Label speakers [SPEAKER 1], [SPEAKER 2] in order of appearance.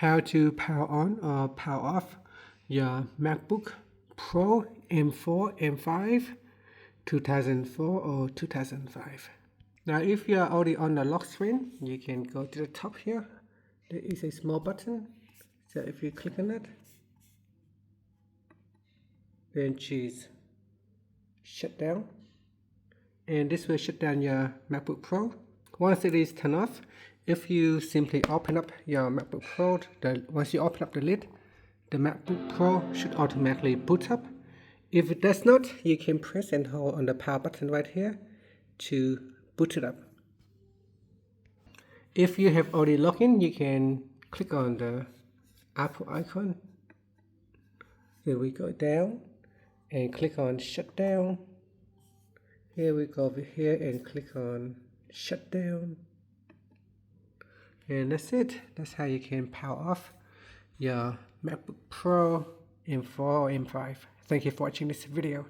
[SPEAKER 1] how to power on or power off your MacBook Pro M4, M5, 2004 or 2005. Now if you are already on the lock screen, you can go to the top here. There is a small button, so if you click on it, then choose shut down, and this will shut down your MacBook Pro. Once it is turned off, if you simply open up your MacBook Pro, once you open up the lid, the MacBook Pro should automatically boot up. If it does not, you can press and hold on the power button right here to boot it up. If you have already logged in, you can click on the Apple icon. Then we go down and click on shutdown. Here we go over here and click on shutdown. And that's it. That's how you can power off your MacBook Pro M4 or M5. Thank you for watching this video.